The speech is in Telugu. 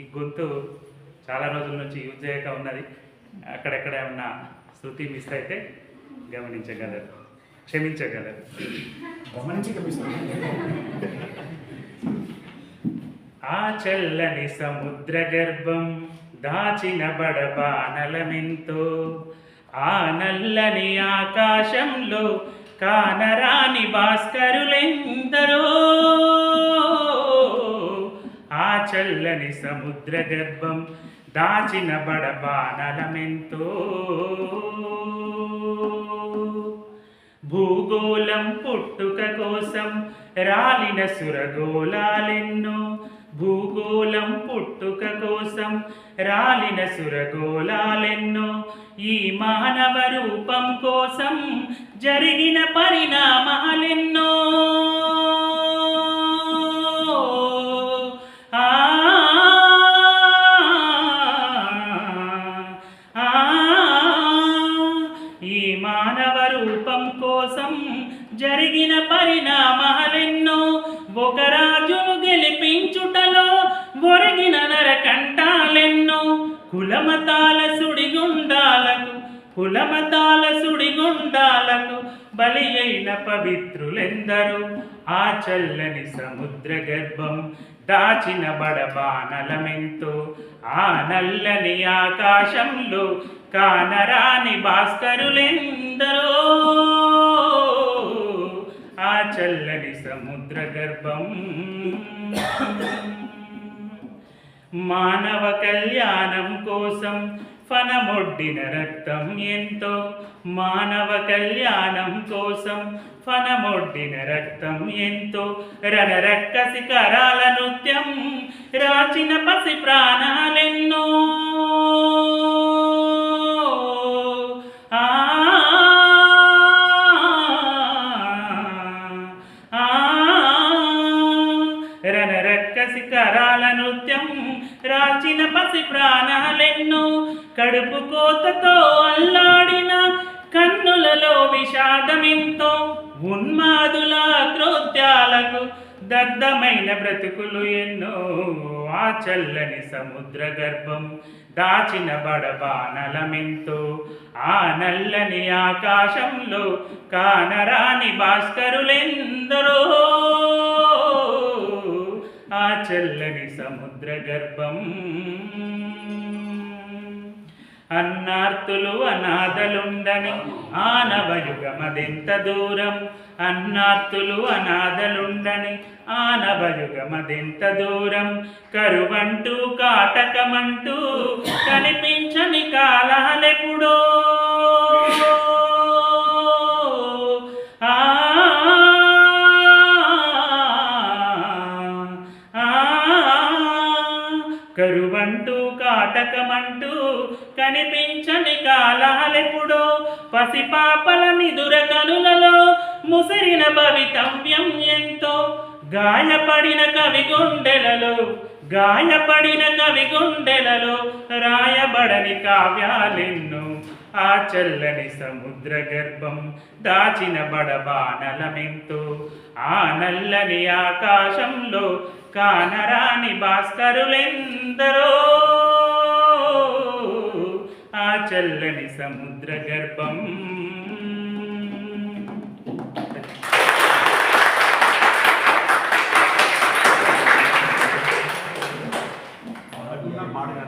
ఈ గొంతు చాలా రోజుల నుంచి యూజ్ చేయక ఉన్నది. అక్కడెక్కడ ఉన్న శృతి మిస్ అయితే గమనించగలరు, క్షమించగలరు. ఆ చల్లని సముద్ర గర్భం దాచిన బడబానలమెంతో, ఆ నల్లని ఆకాశంలో కానరాని భాస్కరులెందరో. ఆ చల్లని సముద్ర గర్భం దాచిన బడబానలమెంతో, భూగోళం పుట్టుక కోసం రాలిన సురగోళాలెన్నో, భూగోళం పుట్టుక కోసం రాలిన సురగోళాలెన్నో, ఈ మానవ రూపం కోసం జరిగిన పరిణామాలెన్నో. ఈ మానవ రూపం కోసం జరిగిన పరిణామాలెన్నో, ఒక రాజును గెలిపించుటలో ఒరిగిన నరకంఠాలెన్నో. కులమతాల సుడిగుండాలకు బలి అయిన పవిత్రులెందరో. ఆ చల్లని సముద్ర గర్భం దాచిన బడబానలమెంతో, ఆ నల్లని ఆకాశంలో కానరాని భాస్కరులెందరో. ఆ చల్లని సముద్ర గర్భం మానవ కళ్యాణం కోసం ఫనమొడ్డిన రక్తం ఎంతో, మానవ కళ్యాణం కోసం ఫనమొడ్డిన రక్తం ఎంతో. రణరక్క శిఖరాల నృత్యం రాచిన పసి ప్రాణాలెన్నో. రణరక్క శిఖరాల నృత్యం రాచిన పసి ప్రాణాలెన్నో. కడుపు కోతతో అల్లాడిన కన్నులలో విషాదమెంతో, ఉన్మాదుల కృత్యాలకు దగ్ధమైన బ్రతుకులు ఎన్నో. ఆ చల్లని సముద్ర గర్భం దాచిన బడబానలమెంతో, ఆ నల్లని ఆకాశంలో కానరాని భాస్కరులెందరో. ఆ చల్లని సముద్ర గర్భం అన్నార్తులు అనాథలుండని ఆనవయుగమదెంత దూరం, అన్నార్తులు అనాథలుండని ఆనవయుగమదెంత దూరం. కరువంటూ కాటకమంటూ కనిపించని కాలాలెప్పుడో. కరువంటూ కాటకమంటూ కనిపించని కాలాలెప్పుడో. పసిపాపల నిదుర కనులలో ముసిరిన భవితవ్యం ఎంతో. గాయపడిన కవి గుండెలలో రాయబడని కావ్యాలెన్నో. ఆ చల్లని సముద్ర గర్భం దాచిన బడబానలమెంతో, ఆ నల్లని ఆకాశంలో కానరాని భాస్కరులెందరో. ఆ చల్లని సముద్ర గర్భం